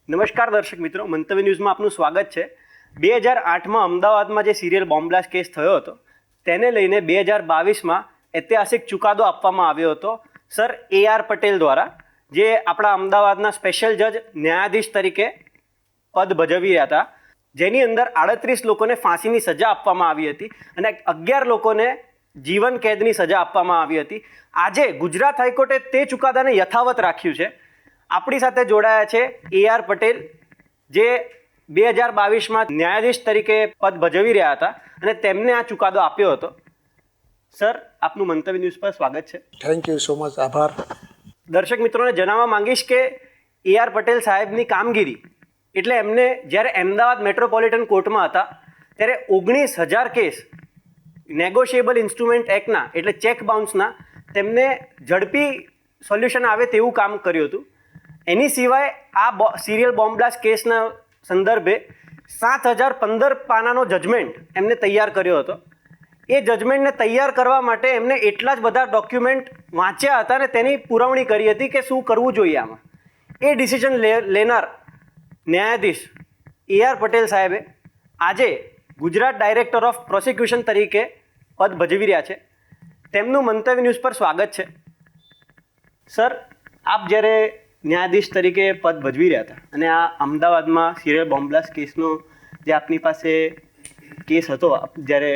નમસ્કાર દર્શક મિત્રો, મંતવ્ય ન્યૂઝમાં આપનું સ્વાગત છે. 2008માં અમદાવાદમાં જે સિરિયલ બોમ્બ બ્લાસ્ટ કેસ થયો હતો તેને લઈને 2022માં ઐતિહાસિક ચુકાદો આપવામાં આવ્યો હતો સર AR પટેલ દ્વારા, જે આપણા અમદાવાદના સ્પેશિયલ જજ ન્યાયાધીશ તરીકે પદ ભજવી રહ્યા હતા, જેની અંદર 38 લોકોને ફાંસીની સજા આપવામાં આવી હતી અને 11 લોકોને જીવન કેદની સજા આપવામાં આવી હતી. આજે ગુજરાત હાઈકોર્ટે તે ચુકાદાને યથાવત રાખ્યું છે. આપણી સાથે જોડાયા છે AR પટેલ, જે 2022માં ન્યાયાધીશ તરીકે પદ ભજવી રહ્યા હતા અને તેમને આ ચુકાદો આપ્યો હતો. સર, આપનું મંતવ્ય ન્યૂઝ પર સ્વાગત છે. Thank you so much. આભાર. દર્શક મિત્રોને જણાવવા માંગીશ કે AR પટેલ સાહેબની કામગીરી એટલે એમને જ્યારે અમદાવાદ મેટ્રોપોલિટન કોર્ટમાં હતા ત્યારે 19,000 કેસ નેગોશિયેબલ ઇન્સ્ટ્રુમેન્ટ એક્ટના એટલે ચેક બાઉન્સના તેમને ઝડપી સોલ્યુશન આવે તેવું કામ કર્યું હતું. એની સિવાય આ સિરિયલ બોમ્બ બ્લાસ્ટ કેસના સંદર્ભે 7,015 પાનાનો જજમેન્ટ એમને તૈયાર કર્યો હતો. એ જજમેન્ટને તૈયાર કરવા માટે એમને એટલા જ બધા ડોક્યુમેન્ટ વાંચ્યા હતા અને તેની પુરવણી કરી હતી કે શું કરવું જોઈએ આમાં. એ ડિસિઝન લેનાર ન્યાયાધીશ AR પટેલ સાહેબે આજે ગુજરાત ડાયરેક્ટર ઓફ પ્રોસિક્યુશન તરીકે પદ ભજવી રહ્યા છે. તેમનું મંતવ્ય ન્યૂઝ પર સ્વાગત છે. સર, આપ જ્યારે ન્યાયાધીશ તરીકે પદ ભજવી રહ્યા હતા અને આ અમદાવાદમાં સિરિયલ બોમ્બ બ્લાસ્ટ કેસનો જે આપની પાસે કેસ હતો, જ્યારે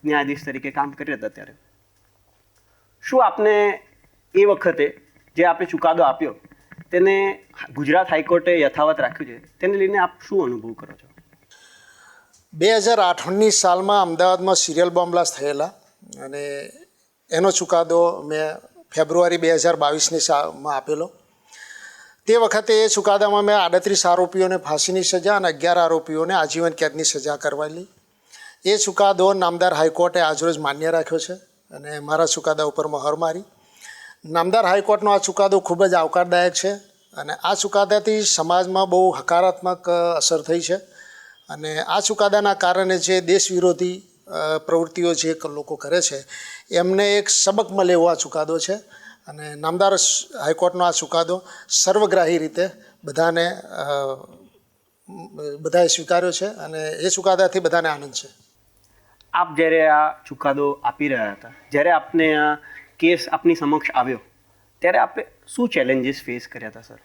ન્યાયાધીશ તરીકે કામ કરી રહ્યા હતા, ત્યારે શું આપને એ વખતે જે આપણે ચુકાદો આપ્યો તેને ગુજરાત હાઈકોર્ટે યથાવત રાખ્યું છે, તેને લઈને આપ શું અનુભવ કરો છો? 2008ની સાલમાં અમદાવાદમાં સિરિયલ બોમ્બ બ્લાસ્ટ થયેલા અને એનો ચુકાદો મેં ફેબ્રુઆરી 2022ની સાલમાં આપેલો. તે વખતે એ ચુકાદામાં મેં 38 આરોપીઓને ફાંસીની સજા અને 11 આરોપીઓને આજીવન કેદની સજા કરવાયેલી. એ ચુકાદો નામદાર હાઈકોર્ટે આજરોજ માન્ય રાખ્યો છે અને મારા ચુકાદા ઉપર મહોર મારી. નામદાર હાઈકોર્ટનો આ ચુકાદો ખૂબ જ આવકારદાયક છે અને આ ચુકાદાથી સમાજમાં બહુ હકારાત્મક અસર થઈ છે અને આ ચુકાદાના કારણે જે દેશ વિરોધી પ્રવૃત્તિઓ જે લોકો કરે છે એમને એક સબક મળે એવો આ ચુકાદો છે અને નામદાર હાઈકોર્ટનો આ ચુકાદો સર્વગ્રાહી રીતે બધાએ સ્વીકાર્યો છે અને એ ચુકાદાથી બધાને આનંદ છે. આપ જ્યારે આ ચુકાદો આપી રહ્યા હતા, જ્યારે આપને આ કેસ આપની સમક્ષ આવ્યો ત્યારે આપે શું ચેલેન્જીસ ફેસ કર્યા હતા? સર,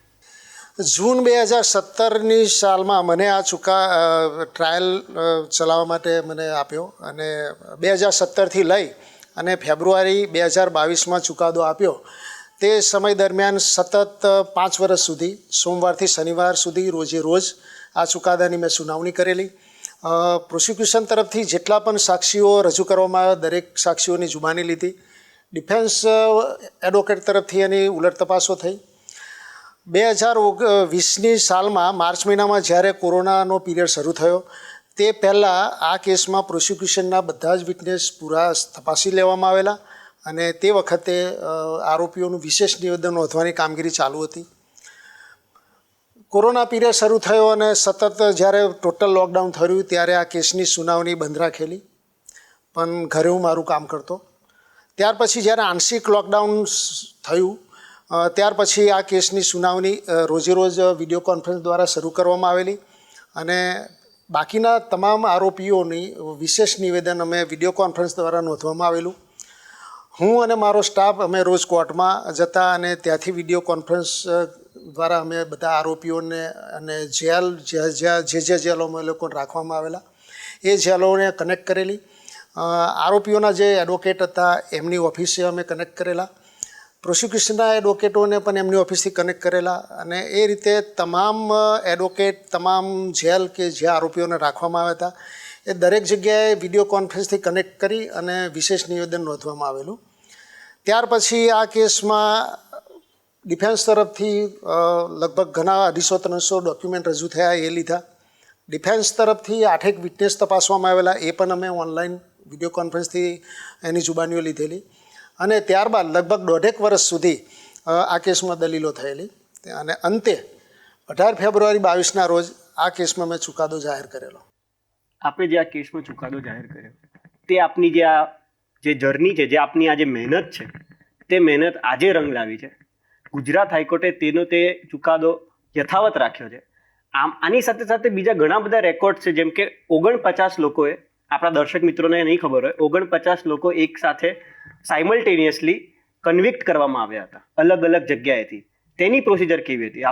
જૂન 2017ની સાલમાં મને આ ટ્રાયલ ચલાવવા માટે મને આપ્યો અને 2017થી લઈ અને ફેબ્રુઆરી 2022માં ચુકાદો આપ્યો. તે સમય દરમિયાન સતત 5 વર્ષ સુધી સોમવારથી શનિવાર સુધી રોજે રોજ આ ચુકાદાની મેં સુનાવણી કરેલી. પ્રોસિક્યુશન તરફથી જેટલા પણ સાક્ષીઓ રજૂ કરવામાં આવ્યા દરેક સાક્ષીઓની જુબાની લીધી. ડિફેન્સ એડવોકેટ તરફથી એની ઉલટ તપાસો થઈ. 2020ની સાલમાં માર્ચ મહિનામાં જ્યારે કોરોનાનો પીરિયડ શરૂ થયો તે પહેલાં આ કેસમાં પ્રોસિક્યુશનના બધા જ વિટનેસ પૂરા તપાસી લેવામાં આવેલા અને તે વખતે આરોપીઓનું વિશેષ નિવેદન નોંધવાની કામગીરી ચાલુ હતી. કોરોના પીરિયડ શરૂ થયો અને સતત જ્યારે ટોટલ લોકડાઉન થયું ત્યારે આ કેસની સુનાવણી બંધ રાખેલી, પણ ઘરે હું મારું કામ કરતો. ત્યાર પછી જ્યારે આંશિક લોકડાઉન થયું ત્યાર પછી આ કેસની સુનાવણી રોજે રોજ વિડીયો કોન્ફરન્સ દ્વારા શરૂ કરવામાં આવેલી અને બાકીના તમામ આરોપીઓની વિશેષ નિવેદન અમે વિડીયો કોન્ફરન્સ દ્વારા નોંધવામાં આવેલું. હું અને મારો સ્ટાફ અમે રોજ કોર્ટમાં જતા અને ત્યાંથી વિડીયો કોન્ફરન્સ દ્વારા અમે બધા આરોપીઓને અને જે જેલોમાં એ લોકોને રાખવામાં આવેલા એ જેલોને કનેક્ટ કરેલી. આરોપીઓના જે એડવોકેટ હતા એમની ઓફિસે અમે કનેક્ટ કરેલા. પ્રોસિક્યુશનના એડવોકેટોને પણ એમની ઓફિસથી કનેક્ટ કરેલા અને એ રીતે તમામ એડવોકેટ તમામ જેલ કે જે આરોપીઓને રાખવામાં આવ્યા હતા એ દરેક જગ્યાએ વિડીયો કોન્ફરન્સથી કનેક્ટ કરી અને વિશેષ નિવેદન નોંધવામાં આવેલું. ત્યાર પછી આ કેસમાં ડિફેન્સ તરફથી લગભગ ઘણા 250-300 ડોક્યુમેન્ટ રજૂ થયા એ લીધા. ડિફેન્સ તરફથી 8 વિટનેસ તપાસવામાં આવેલા, એ પણ અમે ઓનલાઈન વિડીયો કોન્ફરન્સથી એની જુબાનીઓ લીધેલી અને ત્યારબાદ લગભગ 1.5 વર્ષ સુધી આ કેસમાં દલીલો થયેલી અને અંતે 18 ફેબ્રુઆરી 2022ના રોજ આ કેસમાં મેં ચુકાદો જાહેર કરેલો. આપણે જે આ કેસમાં ચુકાદો જાહેર કર્યો તે આપની જે જર્ની છે, જે આપની આ જે મહેનત છે તે મહેનત આજે રંગ લાવી છે. ગુજરાત હાઈકોર્ટે તે ચુકાદો યથાવત રાખ્યો છે. આની સાથે સાથે બીજા ઘણા બધા રેકોર્ડ છે, જેમ કે 49 લોકોએ, આપણા દર્શક મિત્રોને નહીં ખબર હોય, 49 લોકો એક સાથે સાયમલ્ટેનિયસલી કન્વિક્ટ કરવામાં આવ્યા હતા અલગ અલગ જગ્યાએથી. તેની પ્રોસિજર કેવી હતી?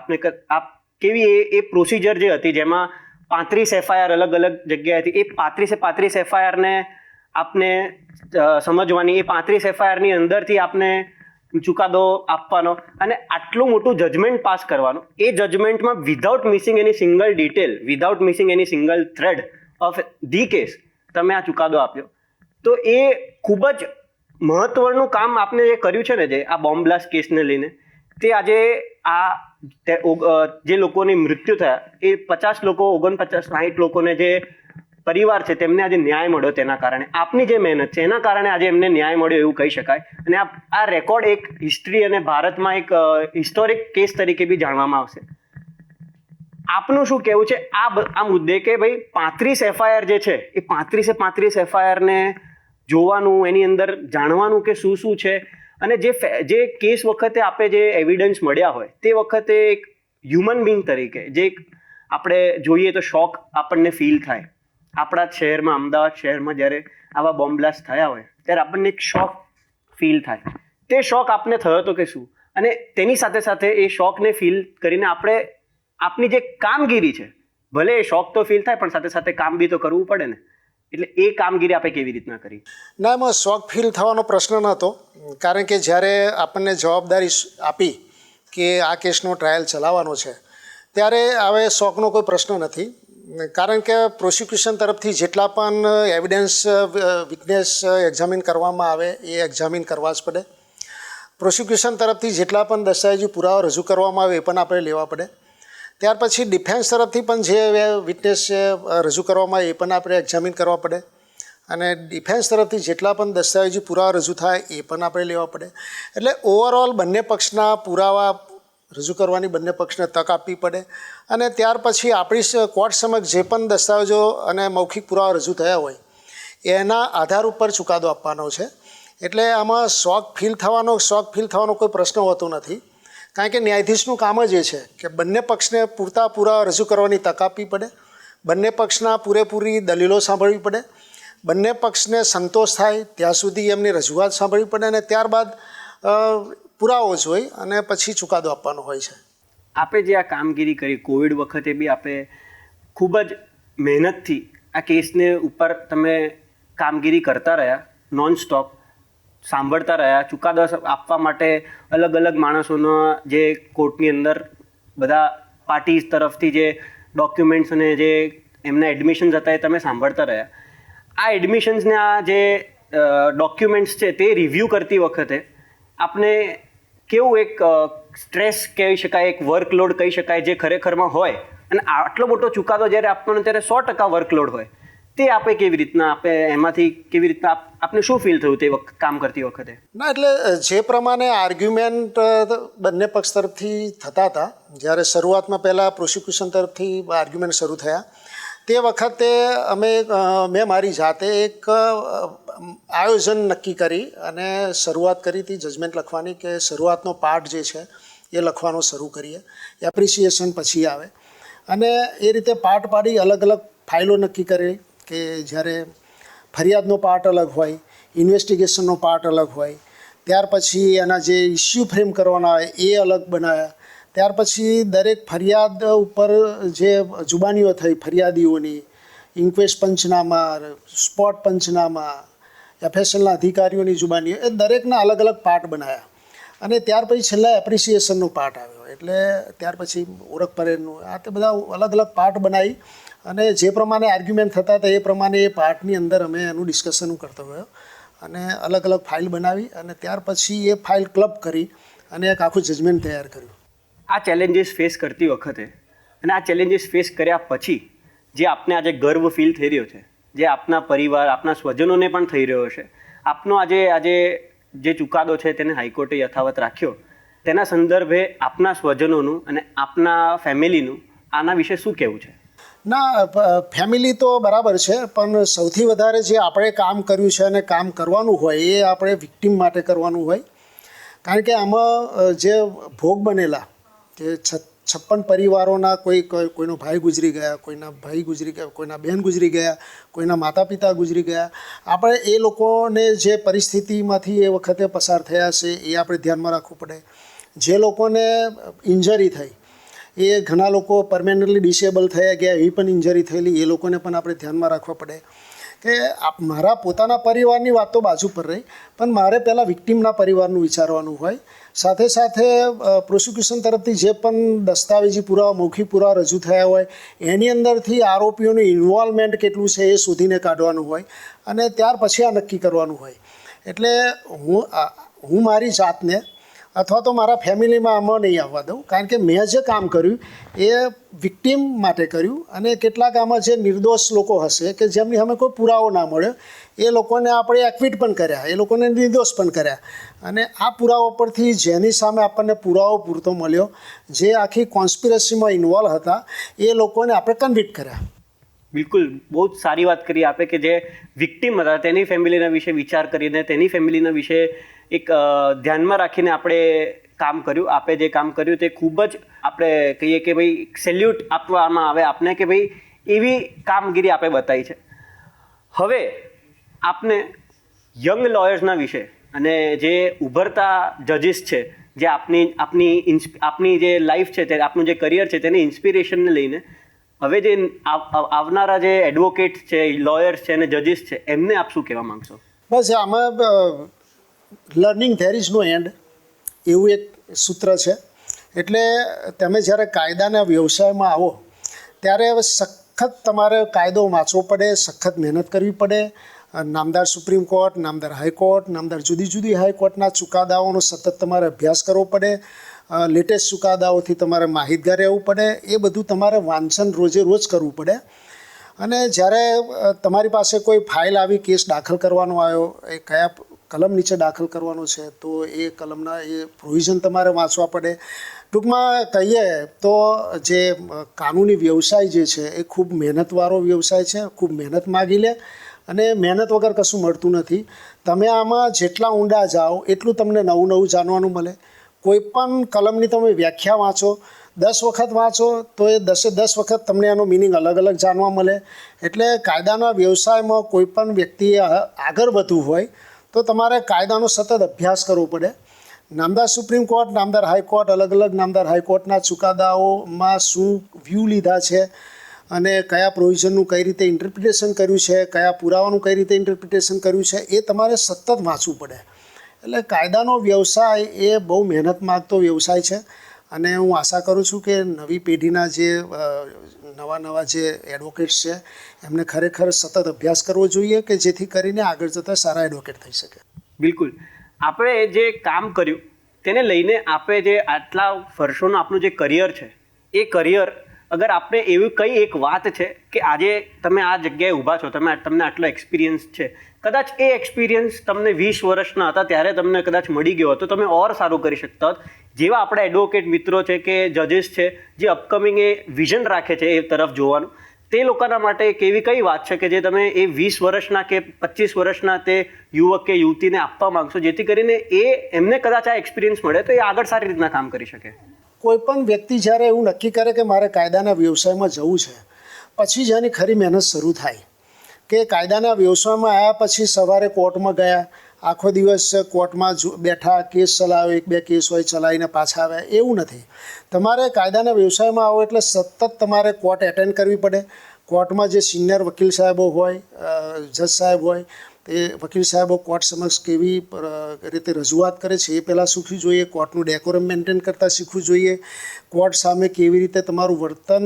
આપ કેવી એ પ્રોસિજર જે હતી, જેમાં 35 FIR અલગ અલગ જગ્યાએથી, એ 35 FIRને આપને સમજવાની, એ 35 FIRની અંદરથી આપને ચુકાદો આપવાનો અને આટલું મોટું જજમેન્ટ પાસ કરવાનું, એ જજમેન્ટમાં without missing any single detail, without missing any single thread of the case તમે આ ચુકાદો આપ્યો. તો એ ખૂબ જ મહત્વનું કામ આપને જે કર્યું છે ને, જે આ બોમ્બ બ્લાસ્ટ કેસને લઈને, તે આજે જે લોકોની મૃત્યુ થયા, એ 50 લોકો, 49, 60 લોકોને જે પરિવાર છે તેમને આજે ન્યાય મળ્યો. તેના કારણે આપની જે મહેનત છે એના કારણે આજે એમને ન્યાય મળ્યો એવું કહી શકાય. અને આ રેકોર્ડ એક હિસ્ટ્રી અને ભારતમાં એક હિસ્ટોરિક કેસ તરીકે બી જાણવામાં આવશે. આપનું શું કહેવું છે આ મુદ્દે કે ભાઈ 35 FIR જે છે એ 35 FIRને જોવાનું, એની અંદર જાણવાનું કે શું શું છે, અને જે કેસ વખતે આપણે જે એવિડન્સ મળ્યા હોય તે વખતે એક હ્યુમન બિંગ તરીકે જે આપણે જોઈએ તો શોક આપણને ફીલ થાય. આપણા શહેરમાં, અમદાવાદ શહેરમાં જ્યારે આવા બોમ્બ બ્લાસ્ટ થયા હોય ત્યારે આપણને એક શોક ફીલ થાય. તે શોક આપને થયો હતો કે શું? અને તેની સાથે સાથે એ શોકને ફીલ કરીને આપણે આપની જે કામગીરી છે, ભલે એ શોક તો ફીલ થાય પણ સાથે સાથે કામ બી તો કરવું પડે ને, એટલે એ કામગીરી આપણે કેવી રીતના કરી? ના, એમાં શોક ફીલ થવાનો પ્રશ્ન નહોતો, કારણ કે જ્યારે આપણને જવાબદારી આપી કે આ કેસનો ટ્રાયલ ચલાવવાનો છે ત્યારે હવે શોકનો કોઈ પ્રશ્ન નથી. કારણ કે પ્રોસિક્યુશન તરફથી જેટલા પણ એવિડન્સ, વિટનેસ એક્ઝામિન કરવામાં આવે એ એક્ઝામિન કરવા જ પડે. પ્રોસિક્યુશન તરફથી જેટલા પણ દસ્તાવેજી પુરાવા રજૂ કરવામાં આવે એ પણ આપણે લેવા પડે. ત્યાર પછી ડિફેન્સ તરફથી પણ જે વિટનેસ રજૂ કરવામાં આવે એ પણ આપણે એક્ઝામિન કરવા પડે. અને ડિફેન્સ તરફથી જેટલા પણ દસ્તાવેજી પુરાવા રજૂ થાય એ પણ આપણે લેવા પડે. એટલે ઓવરઓલ બંને પક્ષના પુરાવા રજૂ કરવાની બંને પક્ષને તક આપવી પડે. અને ત્યાર પછી આપણી કોર્ટ સમક્ષ જે પણ દસ્તાવેજો અને મૌખિક પુરાવા રજૂ થયા હોય એના આધાર ઉપર ચુકાદો આપવાનો છે. એટલે આમાં શોક ફીલ થવાનો કોઈ પ્રશ્ન હોતો નથી. કારણ કે ન્યાયાધીશનું કામ જ એ છે કે બંને પક્ષને પૂરતા પુરાવા રજૂ કરવાની તક આપવી પડે, બંને પક્ષના પૂરેપૂરી દલીલો સાંભળવી પડે, બંને પક્ષને સંતોષ થાય ત્યાં સુધી એમની રજૂઆત સાંભળવી પડે, અને ત્યારબાદ પુરાવો જોઈ અને પછી ચુકાદો આપવાનો હોય છે. આપે જે આ કામગીરી કરી કોવિડ વખતે બી આપે ખૂબ જ મહેનતથી આ કેસને ઉપર તમે કામગીરી કરતા રહ્યા, નોન સ્ટોપ સાંભળતા રહ્યા, ચુકાદો આપવા માટે અલગ અલગ માણસોના જે કોર્ટની અંદર બધા પાર્ટીઝ તરફથી જે ડોક્યુમેન્ટ્સ અને જે એમના એડમિશન્સ હતા એ તમે સાંભળતા રહ્યા. આ એડમિશન્સને આ જે ડોક્યુમેન્ટ્સ છે તે રિવ્યૂ કરતી વખતે આપને કેવું એક સ્ટ્રેસ કહી શકાય, એક વર્કલોડ કહી શકાય જે ખરેખરમાં હોય, અને આટલો મોટો ચુકાદો જ્યારે આપવાનો ત્યારે 100% વર્કલોડ હોય, તે આપે કેવી રીતના, આપે એમાંથી કેવી રીતના આપને શું ફીલ થયું તે કામ કરતી વખતે? ના, એટલે જે પ્રમાણે આર્ગ્યુમેન્ટ બંને પક્ષ તરફથી થતા હતા, જ્યારે શરૂઆતમાં પહેલાં પ્રોસિક્યુશન તરફથી આર્ગ્યુમેન્ટ શરૂ થયા તે વખતે મેં મારી જાતે એક આયોજન નક્કી કરી અને શરૂઆત કરી હતી જજમેન્ટ લખવાની, કે શરૂઆતનો પાર્ટ જે છે એ લખવાનો શરૂ કરીએ, એપ્રિસિએશન પછી આવે. અને એ રીતે પાર્ટ પાડી અલગ અલગ ફાઇલો નક્કી કરી કે જ્યારે ફરિયાદનો પાર્ટ અલગ હોય, ઇન્વેસ્ટિગેશનનો પાર્ટ અલગ હોય, ત્યાર પછી એના જે ઇસ્યુ ફ્રેમ કરવાના હોય એ અલગ બનાવ્યા. ત્યાર પછી દરેક ફરિયાદ ઉપર જે જુબાનીઓ થઈ ફરિયાદીઓની, ઇન્ક્વેસ્ટ પંચનામા, સ્પોટ પંચનામા, FSLના અધિકારીઓની જુબાનીઓ, એ દરેકના અલગ અલગ પાર્ટ બનાવ્યા. અને ત્યાર પછી છેલ્લા એપ્રિસિએશનનો પાર્ટ આવ્યો. એટલે ત્યાર પછી ઓળખ પરેડનું, આ તે બધા અલગ અલગ પાર્ટ બનાવી અને જે પ્રમાણે આર્ગ્યુમેન્ટ થતા હતા એ પ્રમાણે એ પાર્ટની અંદર અમે એનું ડિસ્કશન કરતો ગયો અને અલગ અલગ ફાઇલ બનાવી અને ત્યાર પછી એ ફાઇલ ક્લબ કરી અને એક આખું જજમેન્ટ તૈયાર કર્યું. આ ચેલેન્જીસ ફેસ કરતી વખતે અને આ ચેલેન્જીસ ફેસ કર્યા પછી જે આપને આજે ગર્વ ફીલ થઈ રહ્યો છે, જે આપના પરિવાર, આપના સ્વજનોને પણ થઈ રહ્યો છે, આપનો આજે જે ચુકાદો છે તેને હાઈકોર્ટે યથાવત રાખ્યો, તેના સંદર્ભે આપના સ્વજનોનું અને આપના ફેમિલીનું આના વિશે શું કહેવું છે? ના, ફેમિલી તો બરાબર છે, પણ સૌથી વધારે જે આપણે કામ કર્યું છે અને કામ કરવાનું હોય એ આપણે વિક્ટીમ માટે કરવાનું હોય. કારણ કે આમાં જે ભોગ બનેલા, જે 56 પરિવારોના કોઈનો ભાઈ ગુજરી ગયા, કોઈના ભાઈ ગુજરી ગયા, કોઈના બહેન ગુજરી ગયા, કોઈના માતા પિતા ગુજરી ગયા. આપણે એ લોકોને જે પરિસ્થિતિમાંથી એ વખતે પસાર થયા છે એ આપણે ધ્યાનમાં રાખવું પડે. જે લોકોને ઇન્જરી થઈ, એ ઘણા લોકો પરમેનન્ટલી ડિસેબલ થયા ગયા, એવી પણ ઇન્જરી થયેલી, એ લોકોને પણ આપણે ધ્યાનમાં રાખવા પડે. કે મારા પોતાના પરિવારની વાત તો બાજુ પર રહી, પણ મારે પહેલાં વિક્ટીમના પરિવારનું વિચારવાનું હોય. સાથે સાથે પ્રોસિક્યુશન તરફથી જે પણ દસ્તાવેજી પુરાવા, મૌખિક પુરાવા રજૂ થયા હોય એની અંદરથી આરોપીઓનું ઇન્વોલ્વમેન્ટ કેટલું છે એ શોધીને કાઢવાનું હોય અને ત્યાર પછી આ નક્કી કરવાનું હોય. એટલે હું મારી જાતને અથવા તો મારા ફેમિલીમાં આમાં નહીં આવવા દઉં, કારણ કે મેં જે કામ કર્યું એ વિક્ટીમ માટે કર્યું અને કેટલાક આમાં જે નિર્દોષ લોકો હશે કે જેમની સામે કોઈ પુરાવો ના મળ્યો એ લોકોને આપણે એક્વિટ પણ કર્યા, એ લોકોને નિર્દોષ પણ કર્યા. અને આ પુરાવો પરથી જેની સામે આપણને પુરાવો પૂરતો મળ્યો, જે આખી કોન્સ્પિરસીમાં ઇન્વોલ્વ હતા, એ લોકોને આપણે કન્વિક્ટ કર્યા. બિલકુલ, બહુ જ સારી વાત કરી આપે કે જે વિક્ટીમ હતા તેની ફેમિલીના વિશે વિચાર કરીને તેની ફેમિલીના વિશે એક ધ્યાનમાં રાખીને આપણે કામ કર્યું. આપે જે કામ કર્યું તે ખૂબ જ આપણે કહીએ કે ભાઈ સેલ્યુટ આપવામાં આવે આપને કે ભાઈ એવી કામગીરી આપે બતાવી છે. હવે આપને યંગ લોયર્સના વિશે અને જે ઉભરતા જજીસ છે, જે આપની જે લાઈફ છે, તે આપનું જે કરિયર છે તેની ઇન્સ્પિરેશનને લઈને હવે જે આવનારા જે એડવોકેટ છે, લોયર્સ છે અને જજીસ છે એમને આપ શું કહેવા માંગશો? બસ આમાં learning there is no end એવું એક સૂત્ર છે. એટલે તમે જ્યારે કાયદાના વ્યવસાયમાં આવો ત્યારે સખત તમારે કાયદો વાંચવો પડે, સખત મહેનત કરવી પડે. નામદાર સુપ્રીમ કોર્ટ, નામદાર હાઈકોર્ટ, નામદાર જુદી જુદી હાઈકોર્ટના ચુકાદાઓનો સતત તમારે અભ્યાસ કરવો પડે. લેટેસ્ટ ચુકાદાઓથી તમારે માહિતગાર રહેવું પડે. એ બધું તમારે વાંચન રોજે રોજ કરવું પડે. અને જ્યારે તમારી પાસે કોઈ ફાઇલ આવી, કેસ દાખલ કરવાનો આવ્યો, એ કયા કલમ નીચે દાખલ કરવાનો છે, તો એ કલમના એ પ્રોવિઝન તમારે વાંચવા પડે. ટૂંકમાં કહીએ તો જે કાનૂની વ્યવસાય જે છે એ ખૂબ મહેનતવાળો વ્યવસાય છે, ખૂબ મહેનત માગી લે અને મહેનત વગર કશું મળતું નથી. તમે આમાં જેટલા ઊંડા જાઓ એટલું તમને નવું નવું જાણવાનું મળે. કોઈ પણ કલમની તમે વ્યાખ્યા વાંચો, 10 વખત વાંચો તો એ 10 વખત તમને એનો મિનિંગ અલગ અલગ જાણવા મળે. એટલે કાયદાના વ્યવસાયમાં કોઈ પણ વ્યક્તિએ આગળ વધવું હોય તો તમારે કાયદાનો સતત અભ્યાસ કરવો પડે. નામદાર સુપ્રીમ કોર્ટ, નામદાર હાઈકોર્ટ, અલગ અલગ નામદાર હાઈકોર્ટના ચુકાદાઓમાં શું વ્યૂ લીધા છે અને કયા પ્રોવિઝનનું કઈ રીતે ઇન્ટરપ્રિટેશન કર્યું છે, કયા પુરાવાનું કઈ રીતે ઇન્ટરપ્રિટેશન કર્યું છે, એ તમારે સતત વાંચવું પડે. એટલે કાયદાનો વ્યવસાય એ બહુ મહેનત માગતો વ્યવસાય છે. અને હું આશા કરું છું કે નવી પેઢીના જે નવા જે એડવોકેટ્સ છે એમને ખરેખર સતત અભ્યાસ કરવો જોઈએ કે જેથી કરીને આગળ જતાં સારા એડવોકેટ થઈ શકે. બિલકુલ, આપણે જે કામ કર્યું તેને લઈને આપણે જે આટલા વર્ષોનું આપણું જે કરિયર છે એ કરિયર અગર આપણે એવી કઈ એક વાત છે કે આજે તમે આ જગ્યાએ ઊભા છો, તમને આટલો એક્સપિરિયન્સ છે, કદાચ એ એક્સપિરિયન્સ તમને 20 વર્ષના હતા ત્યારે તમને કદાચ મળી ગયો તો તમે ઓર સારું કરી શકતા હોત. જેવા આપણા એડવોકેટ મિત્રો છે કે જજીસ છે જે અપકમિંગ એ વિઝન રાખે છે એ તરફ જોવાનું, તે લોકોના માટે એક એવી કઈ વાત છે કે જે તમે એ 20 વર્ષના કે 25 વર્ષના તે યુવક કે યુવતીને આપવા માંગશો જેથી કરીને એમને કદાચ આ એક્સપિરિયન્સ મળે તો એ આગળ સારી રીતના કામ કરી શકે? કોઈ પણ વ્યક્તિ જ્યારે એવું નક્કી કરે કે મારે કાયદાના વ્યવસાયમાં જવું છે, પછી જ એની ખરી મહેનત શરૂ થાય. કે કાયદાના વ્યવસાયમાં આવ્યા પછી સવારે કોર્ટમાં ગયા, આખો દિવસ કોર્ટમાં બેઠા, કેસ ચલાવ્યો, 1-2 કેસ હોય ચલાવીને પાછા આવ્યા, એવું નથી. તમારે કાયદાના વ્યવસાયમાં આવો એટલે સતત તમારે કોર્ટ એટેન્ડ કરવી પડે. કોર્ટમાં જે સિનિયર વકીલ સાહેબો હોય, જજ સાહેબ હોય, તે વકીલ સાહેબો કોર્ટ સમક્ષ કેવી રીતે રજૂઆત કરે છે એ પહેલાં શીખવું જોઈએ. કોર્ટનું ડેકોરમ મેન્ટેન કરતાં શીખવું જોઈએ. કોર્ટ સામે કેવી રીતે તમારું વર્તન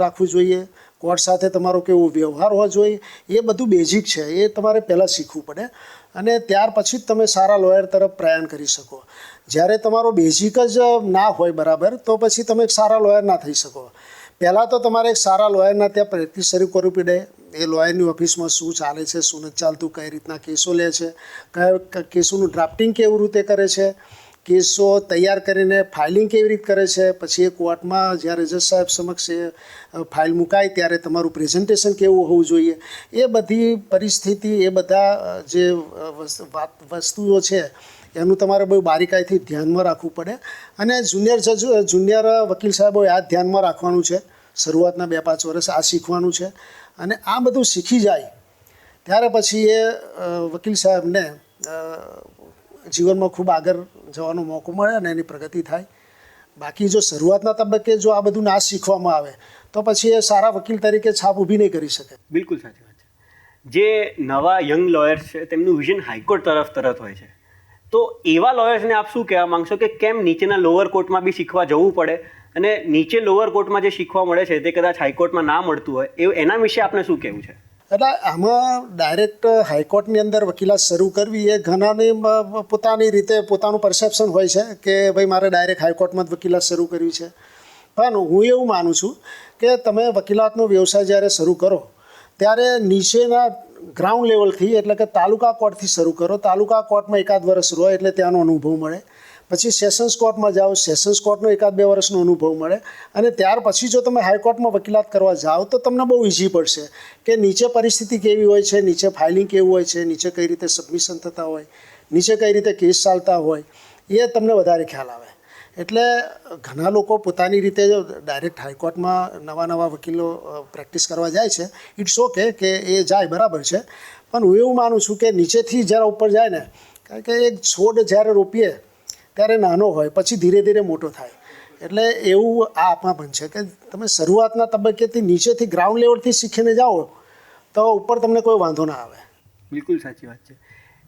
રાખવું જોઈએ, કોર્ટ સાથે તમારો કેવો વ્યવહાર હોવો જોઈએ, એ બધું બેઝિક છે, એ તમારે પહેલાં શીખવું પડે. અને ત્યાર પછી જ તમે સારા લોયર તરફ પ્રયાણ કરી શકો. જ્યારે તમારો બેઝિક જ ના હોય બરાબર તો પછી તમે એક સારા લોયર ના થઈ શકો. પહેલાં તો તમારે એક સારા લોયરના ત્યાં પ્રેક્ટિસ શરૂ કરવી પડે. એ લોયરની ઓફિસમાં શું ચાલે છે, શું નથી ચાલતું, કઈ રીતના કેસો લે છે, કયા કેસોનું ડ્રાફ્ટિંગ કેવી રીતે કરે છે, કેસો તૈયાર કરીને ફાઇલિંગ કેવી રીતે કરે છે, પછી એ કોર્ટમાં જ્યારે જજ સાહેબ સમક્ષ એ ફાઇલ મુકાય ત્યારે તમારું પ્રેઝન્ટેશન કેવું હોવું જોઈએ, એ બધી પરિસ્થિતિ, એ બધા જે વસ્તુઓ છે એનું તમારે બહુ બારીકાઈથી ધ્યાનમાં રાખવું પડે. અને જુનિયર વકીલ સાહેબોએ આ ધ્યાનમાં રાખવાનું છે, શરૂઆતના 2-5 વર્ષ આ શીખવાનું છે. અને આ બધું શીખી જાય ત્યારે પછી એ વકીલ સાહેબને જીવનમાં ખૂબ આગળ જવાનો મોકો મળે અને એની પ્રગતિ થાય. બાકી જો શરૂઆતના તબક્કે જો આ બધું ના શીખવામાં આવે તો પછી એ સારા વકીલ તરીકે છાપ ઊભી નહીં કરી શકે. બિલકુલ સાચી વાત છે. જે નવા યંગ લોયર્સ છે તેમનું વિઝન હાઈકોર્ટ તરફ હોય છે, તો એવા લોયર્સને આપ શું કહેવા માંગશો કે કેમ નીચેના લોઅર કોર્ટમાં બી શીખવા જવું પડે અને નીચે લોઅર કોર્ટમાં જે શીખવા મળે છે તે કદાચ હાઈકોર્ટમાં ના મળતું હોય, એવું એના વિશે આપને શું કહેવું છે? એટલે આમાં ડાયરેક્ટ હાઈકોર્ટની અંદર વકીલાત શરૂ કરવી એ ઘણાની પોતાની રીતે પોતાનું પરસેપ્શન હોય છે કે ભાઈ મારે ડાયરેક્ટ હાઈકોર્ટમાં જ વકીલાત શરૂ કરવી છે. પણ હું એવું માનું છું કે તમે વકીલાતનો વ્યવસાય જ્યારે શરૂ કરો ત્યારે નીચેના ગ્રાઉન્ડ લેવલથી એટલે કે તાલુકા કોર્ટથી શરૂ કરો. તાલુકા કોર્ટમાં 1-2 વર્ષ રહો એટલે ત્યાંનો અનુભવ મળે. પછી સેશન્સ કોર્ટમાં જાઓ, સેશન્સ કોર્ટનો 1-2 વર્ષનો અનુભવ મળે. અને ત્યાર પછી જો તમે હાઈકોર્ટમાં વકીલાત કરવા જાઓ તો તમને બહુ ઇઝી પડશે કે નીચે પરિસ્થિતિ કેવી હોય છે, નીચે ફાઇલિંગ કેવું હોય છે, નીચે કઈ રીતે સબમિશન થતા હોય, નીચે કઈ રીતે કેસ ચાલતા હોય, એ તમને વધારે ખ્યાલ આવે. એટલે ઘણા લોકો પોતાની રીતે ડાયરેક્ટ હાઈકોર્ટમાં નવા વકીલો પ્રેક્ટિસ કરવા જાય છે. ઇટ્સ ઓકે કે એ જાય, બરાબર છે. પણ હું એવું માનું છું કે નીચેથી જ્યારે ઉપર જાય ને, કારણ કે એક છોડ જ્યારે રોપીએ ત્યારે નાનો હોય પછી ધીરે ધીરે મોટો થાય. એટલે એવું આ આપમાં પણ છે કે તમે શરૂઆતના તબક્કેથી નીચેથી ગ્રાઉન્ડ લેવલથી શીખીને જાઓ તો ઉપર તમને કોઈ વાંધો ના આવે. બિલકુલ સાચી વાત છે.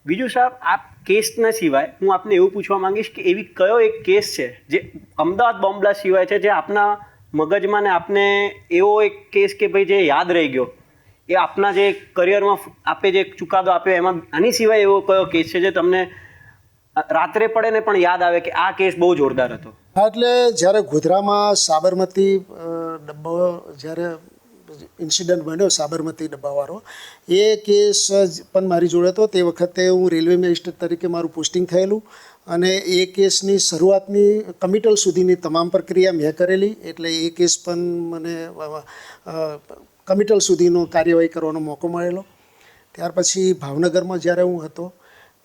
બીજું સાહેબ, આ કેસના સિવાય હું આપને એવું પૂછવા માંગીશ કે એવી કયો એક કેસ છે જે અમદાવાદ બોમ્બ બ્લાસ્ટ સિવાય છે જે આપના મગજમાં ને આપને એવો એક કેસ કે ભાઈ જે યાદ રહી ગયો, એ આપના જે કરિયરમાં આપે જે ચુકાદો આપ્યો એમાં આની સિવાય એવો કયો કેસ છે જે તમને રાત્રે પડે ને પણ યાદ આવે કે આ કેસ બહુ જોરદાર હતો? હા, એટલે જ્યારે ગોધરામાં સાબરમતી ડબ્બો જ્યારે ઇન્સિડન્ટ બન્યો, સાબરમતી ડબ્બાવાળો, એ કેસ પણ મારી જોડે હતો. તે વખતે હું રેલવે મેજિસ્ટ્રેટ તરીકે મારું પોસ્ટિંગ થયેલું અને એ કેસની શરૂઆતની કમિટલ સુધીની તમામ પ્રક્રિયા મેં કરેલી. એટલે એ કેસ પણ મને કમિટલ સુધીનો કાર્યવાહી કરવાનો મોકો મળેલો. ત્યાર પછી ભાવનગરમાં જ્યારે હું હતો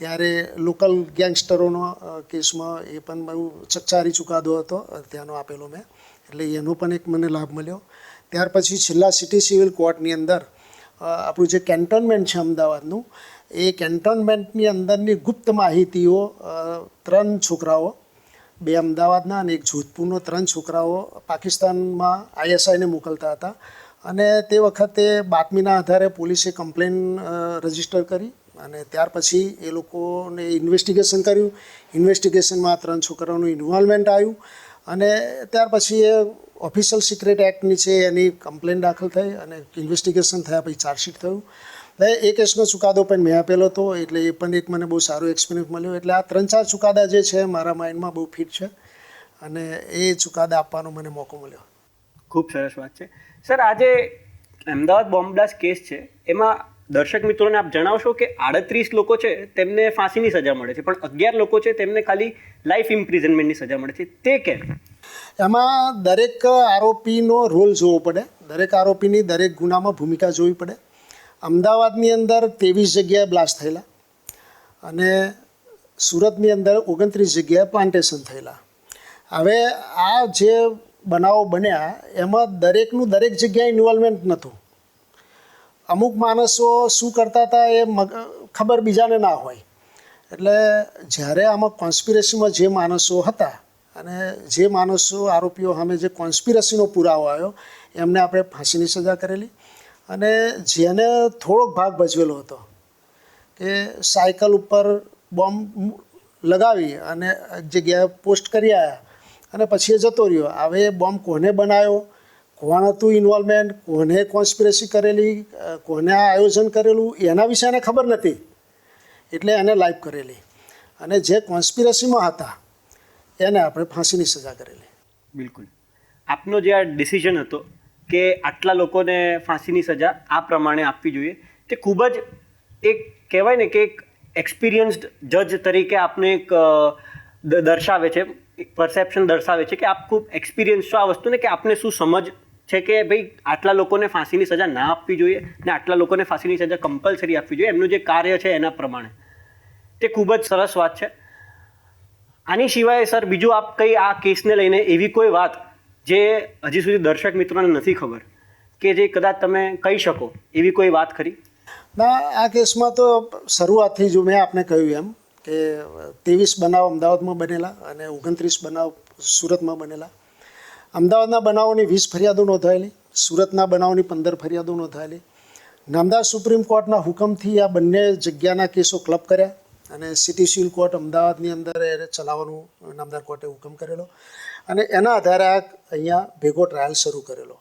ત્યારે લોકલ ગેંગસ્ટરોનો કેસમાં એ પણ બહુ ચકચારી ચુકાદો હતો ત્યાંનો આપેલો મેં, એટલે એનો પણ એક મને લાભ મળ્યો. ત્યાર પછી છેલ્લા સિટી સિવિલ કોર્ટની અંદર આપણું જે કેન્ટોનમેન્ટ છે અમદાવાદનું, એ કેન્ટોનમેન્ટની અંદરની ગુપ્ત માહિતીઓ 3 છોકરાઓ, 2 અમદાવાદના અને 1 જોધપુરનો, 3 છોકરાઓ પાકિસ્તાનમાં ISIને મોકલતા હતા. અને તે વખતે બાતમીના આધારે પોલીસે કમ્પ્લેન રજીસ્ટર કરી અને ત્યાર પછી એ લોકોને ઇન્વેસ્ટિગેશન કર્યું. ઇન્વેસ્ટિગેશનમાં 3 છોકરાઓનું ઇન્વોલ્વમેન્ટ આવ્યું અને ત્યાર પછી એ ઓફિશિયલ સિક્રેટ એક્ટ નીચે એની કમ્પ્લેન દાખલ થઈ અને ઇન્વેસ્ટિગેશન થયા પછી ચાર્જશીટ થયું. એટલે એ કેસનો ચુકાદો પણ મેં આપેલો હતો. એટલે એ પણ એક મને બહુ સારો એક્સપિરિયન્સ મળ્યો. એટલે આ 3-4 ચુકાદા જે છે મારા માઇન્ડમાં બહુ ફિટ છે અને એ ચુકાદા આપવાનો મને મોકો મળ્યો. ખૂબ સરસ વાત છે. સર, આજે અમદાવાદ બોમ્બ બ્લાસ્ટ કેસ છે એમાં દર્શક મિત્રોને આપ જણાવશો કે 38 લોકો છે તેમને ફાંસીની સજા મળે છે પણ 11 લોકો છે તેમને ખાલી લાઈફ ઇમ્પ્રિઝનમેન્ટની સજા મળે છે, તે કેમ? એમાં દરેક આરોપીનો રોલ જોવો પડે, દરેક આરોપીની દરેક ગુનામાં ભૂમિકા જોવી પડે. અમદાવાદની અંદર 23 જગ્યાએ બ્લાસ્ટ થયેલા અને સુરતની અંદર 29 જગ્યાએ પ્લાન્ટેશન થયેલા. હવે આ જે બનાવો બન્યા એમાં દરેકનું દરેક જગ્યાએ ઇન્વોલ્વમેન્ટ નહોતું. અમુક માણસો શું કરતા હતા એ ખબર બીજાને ના હોય. એટલે જ્યારે આમાં કોન્સ્પિરસીમાં જે માણસો હતા અને જે માણસો આરોપીઓ સામે જે કોન્સ્પિરસીનો પુરાવો આવ્યો એમને આપણે ફાંસીની સજા કરેલી. અને જેને થોડોક ભાગ ભજવેલો હતો કે સાયકલ ઉપર બોમ્બ લગાવી અને એક જગ્યાએ પોસ્ટ કરી આવ્યા અને પછી એ જતો રહ્યો. હવે એ બોમ્બ કોને બનાવ્યો, કોણ હતું ઇન્વોલ્વમેન્ટ, કોને કોન્સ્પિરસી કરેલી, કોને આયોજન કરેલું, એના વિશે એને ખબર નથી. એટલે એને લાઈફ કરેલી અને જે કોન્સ્પિરસીમાં હતા એને આપણે ફાંસીની સજા કરેલી. બિલકુલ. આપનો જે આ ડિસિઝન હતો કે આટલા લોકોને ફાંસીની સજા આ પ્રમાણે આપવી જોઈએ, તે ખૂબ જ એક કહેવાય ને કે એક એક્સપિરિયન્સ્ડ જજ તરીકે આપને એક દર્શાવે છે, એક પરસેપ્શન દર્શાવે છે કે આપ ખૂબ એક્સપિરિયન્સ છો આ વસ્તુને, કે આપને શું સમજ છે કે ભાઈ આટલા લોકોને ફાંસીની સજા ના આપવી જોઈએ ને આટલા લોકોને ફાંસીની સજા કમ્પલસરી આપવી જોઈએ એમનું જે કાર્ય છે એના પ્રમાણે. તે ખૂબ જ સરસ વાત છે. આની સિવાય સર બીજું આપ કઈ આ કેસને લઈને એવી કોઈ વાત જે હજી સુધી દર્શક મિત્રોને નથી ખબર કે જે કદાચ તમે કહી શકો એવી કોઈ વાત ખરી? ના, આ કેસમાં તો શરૂઆતથી જો મેં આપને કહ્યું એમ કે 23 બનાવ અમદાવાદમાં બનેલા અને 29 બનાવ સુરતમાં બનેલા. અમદાવાદના બનાવોની 20 ફરિયાદો નોંધાયેલી, સુરતના બનાવોની 15 ફરિયાદો નોંધાયેલી. નામદાર સુપ્રીમ કોર્ટના હુકમથી આ બંને જગ્યાના કેસો ક્લબ કર્યા અને સિટી સિવિલ કોર્ટ અમદાવાદની અંદર એને ચલાવવાનું નામદાર કોર્ટે હુકમ કરેલો અને એના આધારે આ અહીંયા ભેગો ટ્રાયલ શરૂ કરેલો.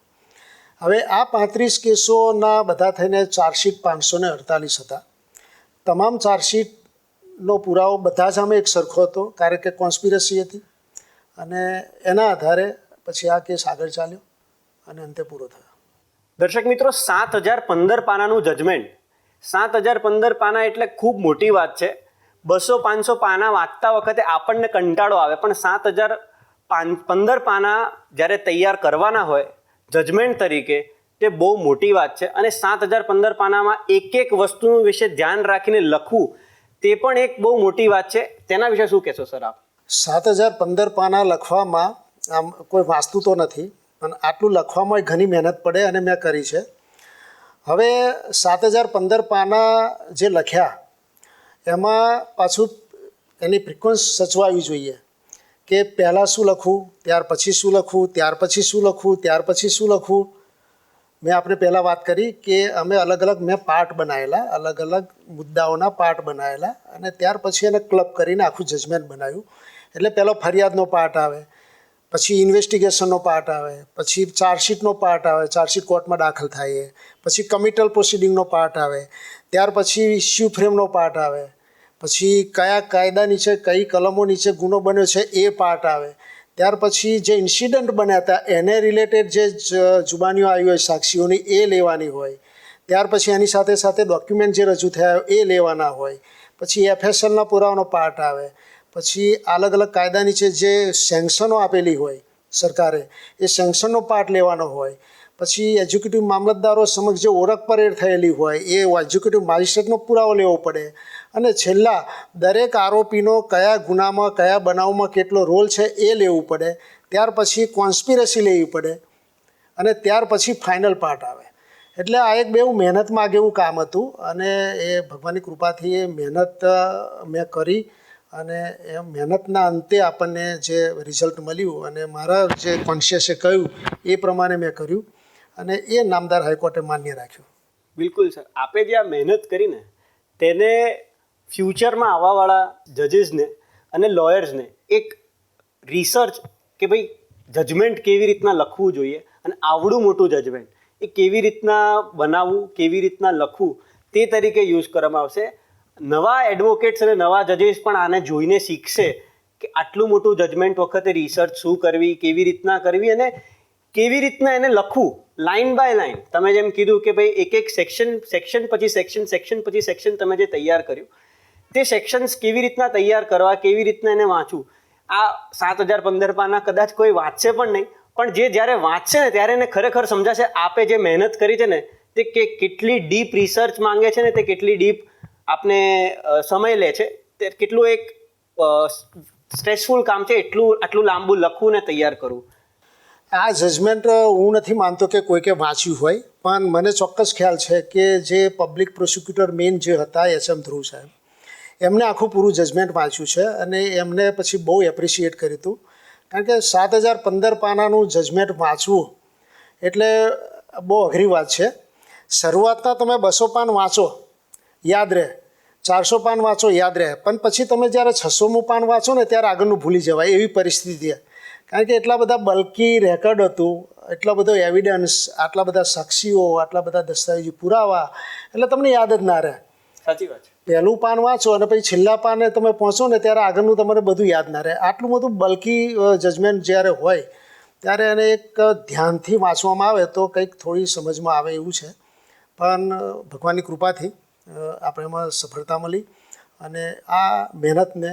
હવે આ 35 કેસોના બધા થઈને ચાર્જશીટ 548 હતા. તમામ ચાર્જશીટનો પુરાવો બધા જ આમે એક સરખો હતો, કારણ કે કોન્સ્પિરસી હતી અને એના આધારે પછી આ કેસ આગળ ચાલ્યો અને અંતે પૂરો થયો. દર્શક મિત્રો, 7015 પાનાનું જજમેન્ટ. 7015 પાના એટલે ખૂબ મોટી વાત છે. 200-500 પાના વાંચતા વખતે આપણને કંટાળો આવે, પણ 7015 પાના જ્યારે તૈયાર કરવાના હોય જજમેન્ટ તરીકે તે બહુ મોટી વાત છે. અને 7015 પાનામાં એક એક વસ્તુ વિશે ધ્યાન રાખીને લખવું તે પણ એક બહુ મોટી વાત છે. તેના વિશે શું કહેશો સર આપ? 7015 પાના લખવામાં આમ કોઈ વાંચતું તો નથી, પણ આટલું લખવામાં ઘણી મહેનત પડે અને મેં કરી છે. હવે 7015 પાના જે લખ્યા એમાં પાછું એની ફ્રિકવન્સ સચવાવી જોઈએ કે પહેલાં શું લખવું, ત્યાર પછી શું લખવું, ત્યાર પછી શું લખવું, ત્યાર પછી શું લખવું. મેં આપણે પહેલાં વાત કરી કે અમે અલગ અલગ મેં પાર્ટ બનાવેલા, અલગ અલગ મુદ્દાઓના પાર્ટ બનાવેલા અને ત્યાર પછી એને ક્લબ કરીને આખું જજમેન્ટ બનાવ્યું. એટલે પહેલો ફરિયાદનો પાર્ટ આવે, પછી ઇન્વેસ્ટિગેશનનો પાર્ટ આવે, પછી ચાર્જશીટનો પાર્ટ આવે, ચાર્જશીટ કોર્ટમાં દાખલ થાય, પછી કમિટલ પ્રોસિડિંગનો પાર્ટ આવે, ત્યાર પછી ઇસ્યુ ફ્રેમનો પાર્ટ આવે, પછી કયા કાયદા નીચે કઈ કલમો નીચે ગુનો બન્યો છે એ પાર્ટ આવે, ત્યાર પછી જે ઇન્સિડન્ટ બન્યા હતા એને રિલેટેડ જે જુબાનીઓ આવી હોય સાક્ષીઓની એ લેવાની હોય, ત્યાર પછી એની સાથે સાથે ડોક્યુમેન્ટ જે રજૂ થયા એ લેવાના હોય, પછી એફએસએલના પુરાવાનો પાર્ટ આવે, પછી અલગ અલગ કાયદા નીચે જે સેન્કશનો આપેલી હોય સરકારે એ સેન્કશનનો પાર્ટ લેવાનો હોય, પછી એક્ઝિક્યુટિવ મામલતદારો સમક્ષ જે ઓળખ પરેડ થયેલી હોય એ એક્ઝિક્યુટિવ મેજિસ્ટ્રેટનો પુરાવો લેવો પડે અને છેલ્લા દરેક આરોપીનો કયા ગુનામાં કયા બનાવમાં કેટલો રોલ છે એ લેવું પડે. ત્યાર પછી કોન્સ્પિરસી લેવી પડે અને ત્યાર પછી ફાઇનલ પાર્ટ આવે. એટલે આ એક બહુ મહેનત માગે એવું કામ હતું અને એ ભગવાનની કૃપાથી એ મહેનત મેં કરી અને એ મહેનતના અંતે આપણને જે રિઝલ્ટ મળ્યું અને મારા જે કોન્શિયસે કહ્યું એ પ્રમાણે મેં કર્યું અને એ નામદાર હાઈકોર્ટે માન્ય રાખ્યું. બિલકુલ સર, આપે જે આ મહેનત કરીને તેને ફ્યુચરમાં આવવાવાળા જજીસને અને લોયર્સને એક રિસર્ચ કે ભાઈ જજમેન્ટ કેવી રીતના લખવું જોઈએ અને આવડું મોટું જજમેન્ટ એ કેવી રીતના બનાવવું, કેવી રીતના લખવું તે તરીકે યુઝ કરવામાં આવશે. નવા એડવોકેટ્સ અને નવા જજીસ પણ આને જોઈને શીખશે કે આટલું મોટું જજમેન્ટ વખતે રિસર્ચ શું કરવી, કેવી રીતના કરવી અને કેવી રીતના એને લખવું લાઇન બાય લાઇન. તમે જેમ કીધું કે ભાઈ એક એક સેક્શન પછી સેક્શન પછી સેક્શન તમે જે તૈયાર કર્યું તે સેક્શન્સ કેવી રીતના તૈયાર કરવા, કેવી રીતના એને વાંચવું. આ 7015 પાના કદાચ કોઈ વાંચશે પણ નહીં, પણ જે જ્યારે વાંચશે ને ત્યારે એને ખરેખર સમજાશે આપે જે મહેનત કરી છે ને તે કેટલી ડીપ રિસર્ચ માંગે છે ને તે કેટલી ડીપ આપને સમય લે છે, તે કેટલું એક સ્ટ્રેસફુલ કામ છે આટલું લાંબુ લખવું ને તૈયાર કરવું. આ જજમેન્ટ હું નથી માનતો કે કોઈકે વાંચ્યું હોય, પણ મને ચોક્કસ ખ્યાલ છે કે જે પબ્લિક પ્રોસિક્યુટર મેઇન જે હતા એચએમ ધ્રુવ સાહેબ એમને આખું પૂરું જજમેન્ટ વાંચ્યું છે અને એમને પછી બહુ એપ્રિશિએટ કર્યું હતું. કારણ કે 7015 પાનાનું જજમેન્ટ વાંચવું એટલે બહુ અઘરી વાત છે. શરૂઆતના તમે 200 પાન વાંચો યાદ રહે, 400 પાન વાંચો યાદ રહે, પણ પછી તમે જ્યારે 600મું પાન વાંચો ને ત્યારે આગળનું ભૂલી જવાય એવી પરિસ્થિતિ. કારણ કે એટલા બધા બલ્કી રેકોર્ડ હતું, એટલો બધો એવિડન્સ, આટલા બધા સાક્ષીઓ, આટલા બધા દસ્તાવેજી પુરાવા, એટલે તમને યાદ જ ના રહે. સાચી વાત છે. પહેલું પાન વાંચો અને પછી છેલ્લા પાને તમે પહોંચો ને ત્યારે આગળનું તમને બધું યાદ ના રહે. આટલું બધું બલ્કી જજમેન્ટ જ્યારે હોય ત્યારે એને એક ધ્યાનથી વાંચવામાં આવે તો કંઈક થોડી સમજમાં આવે એવું છે. પણ ભગવાનની કૃપાથી આપણે એમાં સફળતા મળી અને આ મહેનતને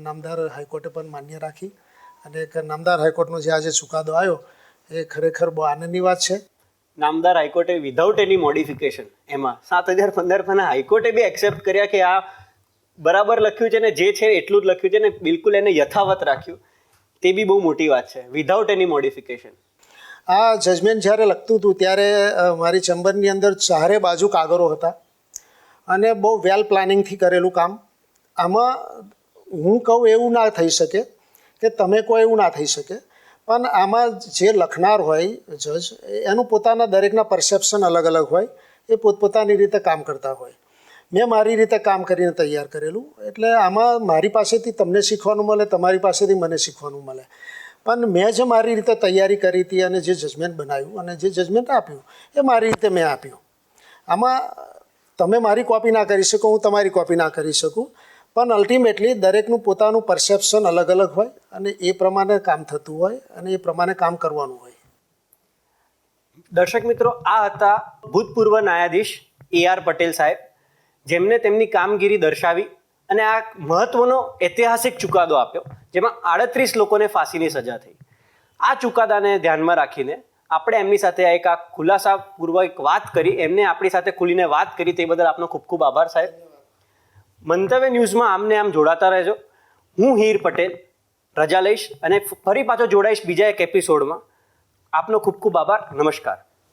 નામદાર હાઈકોર્ટે પણ માન્ય રાખી અને એક નામદાર હાઈકોર્ટનો જે આજે ચુકાદો આવ્યો એ ખરેખર બહુ આનંદની વાત છે. નામદાર હાઈકોર્ટે વિધાઉટ એની મોડિફિકેશન એમાં 7015 પાના હાઈકોર્ટે બી એક્સેપ્ટ કર્યા કે આ બરાબર લખ્યું છે ને જે છે એટલું જ લખ્યું છે ને બિલકુલ એને યથાવત રાખ્યું, તે બી બહુ મોટી વાત છે, વિધાઉટ એની મોડિફિકેશન. આ જજમેન્ટ જ્યારે લખતું હતું ત્યારે મારી ચેમ્બરની અંદર ચારે બાજુ કાગળો હતા અને બહુ વેલ પ્લાનિંગથી કરેલું કામ. આમાં હું કહું એવું ના થઈ શકે કે તમે કહો એવું ના થઈ શકે, પણ આમાં જે લખનાર હોય જજ એનું પોતાના દરેકના પરસેપ્શન અલગ અલગ હોય, એ પોતપોતાની રીતે કામ કરતા હોય. મેં મારી રીતે કામ કરીને તૈયાર કરેલું, એટલે આમાં મારી પાસેથી તમને શીખવાનું મળે, તમારી પાસેથી મને શીખવાનું મળે. પણ મેં જે મારી રીતે તૈયારી કરી હતી અને જે જજમેન્ટ બનાવ્યું અને જે જજમેન્ટ આપ્યું એ મારી રીતે મેં આપ્યું. આમાં તમે મારી કોપી ના કરી શકો, હું તમારી કોપી ના કરી શકું, પણ અલ્ટિમેટલી દરેકનું પોતાનું પરસેપ્શન અલગ અલગ હોય અને એ પ્રમાણે કામ થતું હોય અને એ પ્રમાણે કામ કરવાનું હોય. દર્શક મિત્રો, આ હતા ભૂતપૂર્વ ન્યાયાધીશ AR પટેલ સાહેબ, જેમને તેમની કામગીરી દર્શાવી અને આ મહત્વનો ઐતિહાસિક ચુકાદો આપ્યો, જેમાં 38 લોકોને ફાંસીની સજા થઈ. આ ચુકાદાને ધ્યાનમાં રાખીને આપણે એમની સાથે એક આ ખુલાસાપૂર્વક વાત કરી, એમને આપણી સાથે ખુલીને વાત કરી, તે બદલ આપનો ખૂબ ખૂબ આભાર સાહેબ. મંતવ્ય ન્યૂઝમાં આમને આમ જોડાતા રહેજો. હું હીર પટેલ રજા લઈશ અને ફરી પાછો જોડાઈશ બીજા એક એપિસોડમાં. આપનો ખૂબ ખૂબ આભાર. નમસ્કાર.